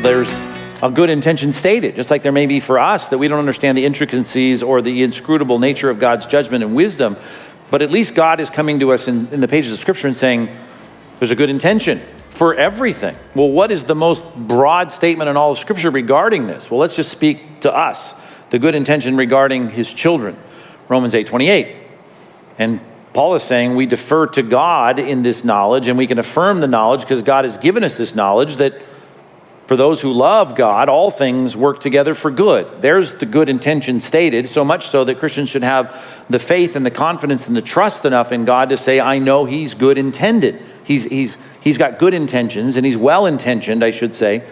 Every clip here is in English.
there's a good intention stated, just like there may be for us that we don't understand the intricacies or the inscrutable nature of God's judgment and wisdom. But at least God is coming to us in the pages of Scripture and saying, there's a good intention for everything. Well, what is the most broad statement in all of Scripture regarding this? Well, let's just speak to us. The good intention regarding his children. Romans 8:28. And Paul is saying we defer to God in this knowledge, and we can affirm the knowledge because God has given us this knowledge that for those who love God, all things work together for good. There's the good intention stated, so much so that Christians should have the faith and the confidence and the trust enough in God to say, I know he's good intended. He's got good intentions, and he's well-intentioned, I should say,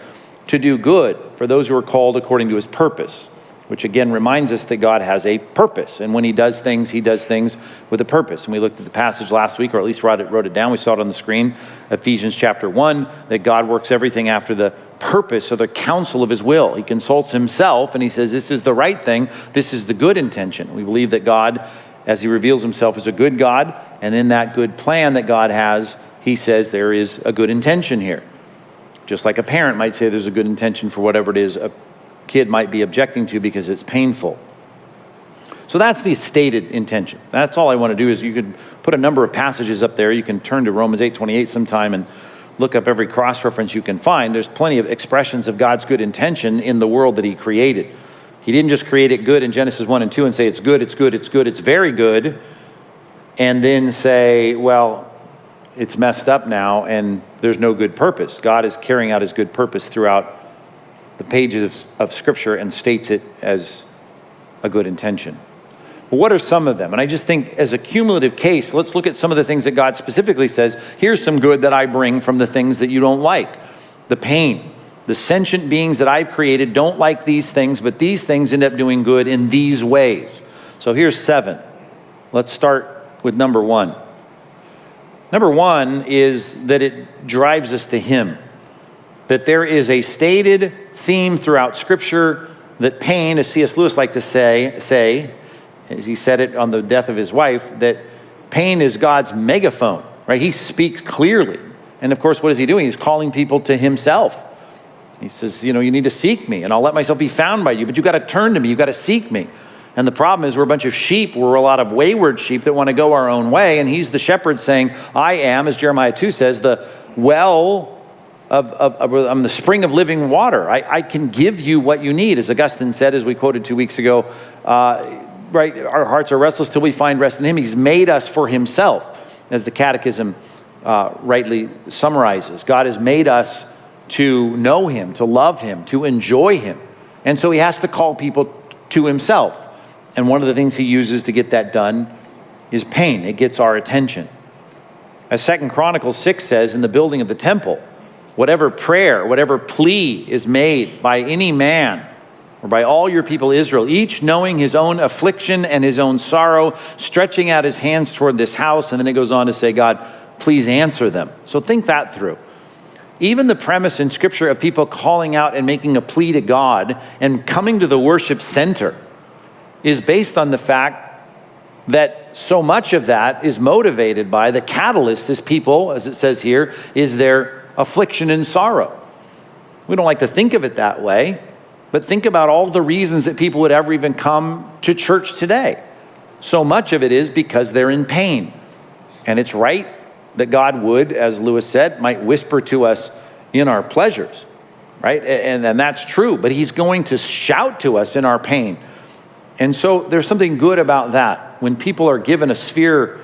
to do good for those who are called according to his purpose, which again reminds us that God has a purpose. And when he does things with a purpose. And we looked at the passage last week, or at least wrote it down. We saw it on the screen, Ephesians chapter 1, that God works everything after the purpose or the counsel of his will. He consults himself and he says, this is the right thing. This is the good intention. We believe that God, as he reveals himself, is a good God. And in that good plan that God has, he says there is a good intention here. Just like a parent might say there's a good intention for whatever it is a kid might be objecting to because it's painful. So that's the stated intention. That's all I want to do is you could put a number of passages up there. You can turn to Romans 8:28 sometime and look up every cross-reference you can find. There's plenty of expressions of God's good intention in the world that he created. He didn't just create it good in Genesis 1 and 2 and say it's good, it's good, it's good, it's very good, and then say, well, it's messed up now and there's no good purpose. God is carrying out his good purpose throughout the pages of Scripture and states it as a good intention. Well, what are some of them? And I just think as a cumulative case, let's look at some of the things that God specifically says. Here's some good that I bring from the things that you don't like. The pain. The sentient beings that I've created don't like these things, but these things end up doing good in these ways. So here's 7. Let's start with number 1. Number 1 is that it drives us to him. That there is a stated theme throughout Scripture that pain, as C.S. Lewis liked to say, as he said it on the death of his wife, that pain is God's megaphone, right? He speaks clearly. And of course, what is he doing? He's calling people to himself. He says, you need to seek me and I'll let myself be found by you, but you got to turn to me. You got to seek me. And the problem is we're a bunch of sheep. We're a lot of wayward sheep that want to go our own way. And he's the shepherd saying, I am, as Jeremiah 2 says, the well I'm the spring of living water. I can give you what you need. As Augustine said, as we quoted 2 weeks ago, right? Our hearts are restless till we find rest in him. He's made us for himself, as the Catechism rightly summarizes. God has made us to know him, to love him, to enjoy him. And so he has to call people to himself. And one of the things he uses to get that done is pain. It gets our attention. As 2 Chronicles 6 says, in the building of the temple, whatever prayer, whatever plea is made by any man or by all your people Israel, each knowing his own affliction and his own sorrow, stretching out his hands toward this house. And then it goes on to say, God, please answer them. So think that through. Even the premise in Scripture of people calling out and making a plea to God and coming to the worship center is based on the fact that so much of that is motivated by the catalyst is people, as it says here, is their affliction and sorrow. We don't like to think of it that way, but think about all the reasons that people would ever even come to church today. So much of it is because they're in pain. And it's right that God would, as Lewis said, might whisper to us in our pleasures, right? And that's true, but he's going to shout to us in our pain. And so there's something good about that. When people are given a sphere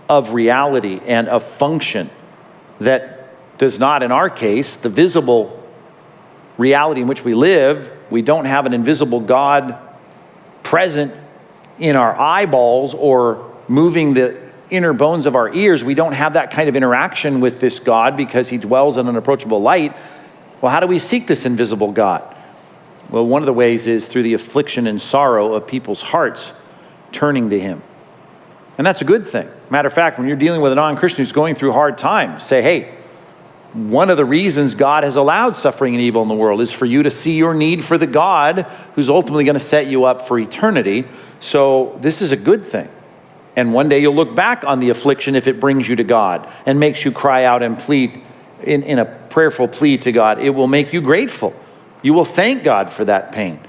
of reality and of function that does not, in our case, the visible reality in which we live, we don't have an invisible God present in our eyeballs or moving the inner bones of our ears. We don't have that kind of interaction with this God because he dwells in unapproachable light. Well, how do we seek this invisible God? Well, one of the ways is through the affliction and sorrow of people's hearts turning to him. And that's a good thing. Matter of fact, when you're dealing with a non-Christian who's going through hard times, say, hey, one of the reasons God has allowed suffering and evil in the world is for you to see your need for the God who's ultimately going to set you up for eternity. So this is a good thing. And one day you'll look back on the affliction if it brings you to God and makes you cry out and plead in a prayerful plea to God, it will make you grateful. You will thank God for that pain.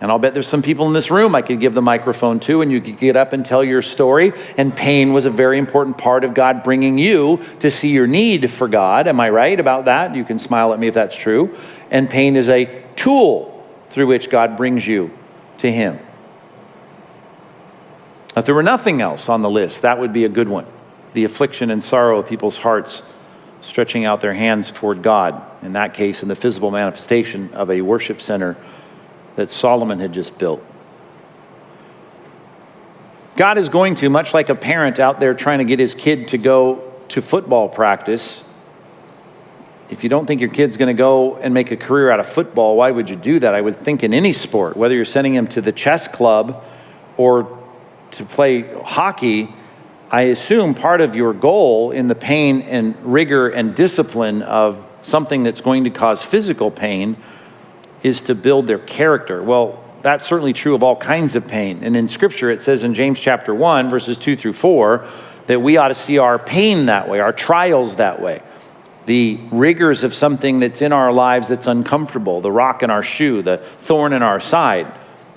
And I'll bet there's some people in this room I could give the microphone to, and you could get up and tell your story. And pain was a very important part of God bringing you to see your need for God. Am I right about that? You can smile at me if that's true. And pain is a tool through which God brings you to him. If there were nothing else on the list, that would be a good one. The affliction and sorrow of people's hearts stretching out their hands toward God. In that case, in the physical manifestation of a worship center that Solomon had just built. God is going to, much like a parent out there trying to get his kid to go to football practice. If you don't think your kid's going to go and make a career out of football, why would you do that? I would think in any sport, whether you're sending him to the chess club or to play hockey, I assume part of your goal in the pain and rigor and discipline of something that's going to cause physical pain is to build their character. Well, that's certainly true of all kinds of pain. And in Scripture, it says in James chapter 1, verses 2 through 4, that we ought to see our pain that way, our trials that way. The rigors of something that's in our lives that's uncomfortable, the rock in our shoe, the thorn in our side.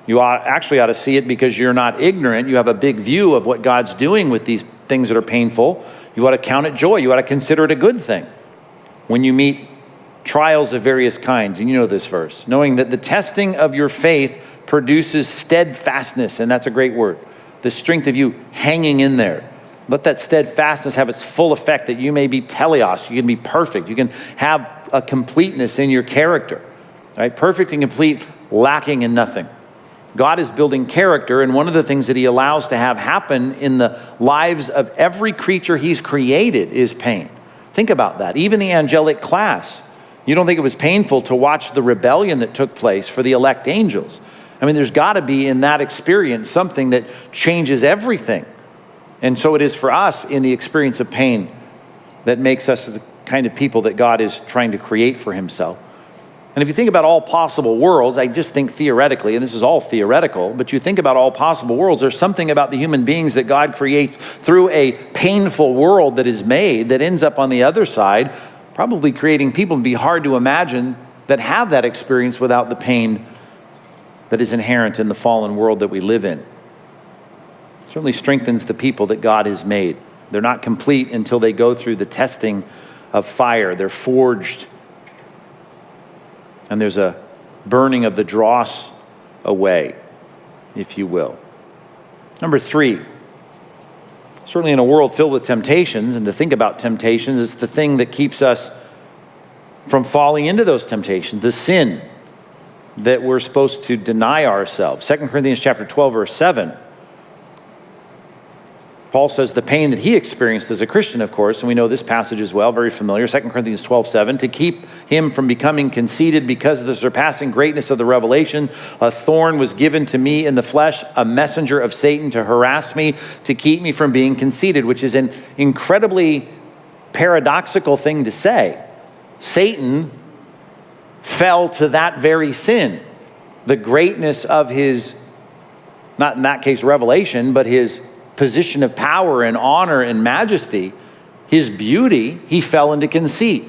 You actually ought to see it because you're not ignorant. You have a big view of what God's doing with these things that are painful. You ought to count it joy. You ought to consider it a good thing when you meet trials of various kinds. And you know this verse, knowing that the testing of your faith produces steadfastness. And that's a great word. The strength of you hanging in there. Let that steadfastness have its full effect, that you may be teleos. You can be perfect. You can have a completeness in your character. Right? Perfect and complete, lacking in nothing. God is building character, and one of the things that he allows to have happen in the lives of every creature he's created is pain. Think about that. Even the angelic class. You don't think it was painful to watch the rebellion that took place for the elect angels? I mean, there's got to be in that experience something that changes everything. And so it is for us in the experience of pain that makes us the kind of people that God is trying to create for himself. And if you think about all possible worlds, I just think theoretically, and this is all theoretical, but you think about all possible worlds, there's something about the human beings that God creates through a painful world that is made that ends up on the other side, probably creating people to be hard to imagine that have that experience without the pain that is inherent in the fallen world that we live in. It certainly strengthens the people that God has made. They're not complete until they go through the testing of fire. They're forged. And there's a burning of the dross away, if you will. Number 3, certainly in a world filled with temptations, and to think about temptations, it's the thing that keeps us from falling into those temptations, the sin that we're supposed to deny ourselves. 2 Corinthians chapter 12, verse 7. Paul says the pain that he experienced as a Christian, of course, and we know this passage as well, very familiar, 2 Corinthians 12:7, to keep him from becoming conceited because of the surpassing greatness of the revelation, a thorn was given to me in the flesh, a messenger of Satan to harass me, to keep me from being conceited, which is an incredibly paradoxical thing to say. Satan fell to that very sin. The greatness of his, not in that case revelation, but his position of power and honor and majesty, his beauty, he fell into conceit.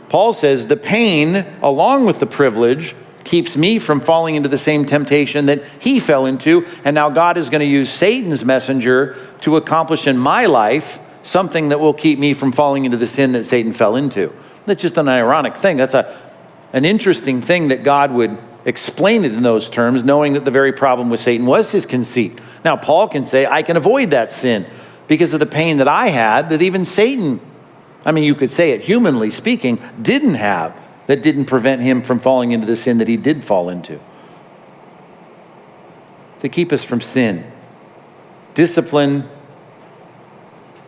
Paul says the pain, along with the privilege, keeps me from falling into the same temptation that he fell into. And now God is going to use Satan's messenger to accomplish in my life something that will keep me from falling into the sin that Satan fell into. That's just an ironic thing. That's an interesting thing that God would explain it in those terms, knowing that the very problem with Satan was his conceit. Now, Paul can say, I can avoid that sin because of the pain that I had that even Satan, I mean, you could say it humanly speaking, didn't have, that didn't prevent him from falling into the sin that he did fall into. To keep us from sin. Discipline,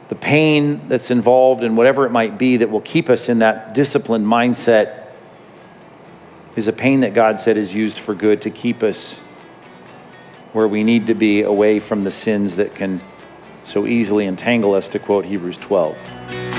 the pain that's involved in whatever it might be that will keep us in that disciplined mindset is a pain that God said is used for good to keep us where we need to be, away from the sins that can so easily entangle us, to quote Hebrews 12.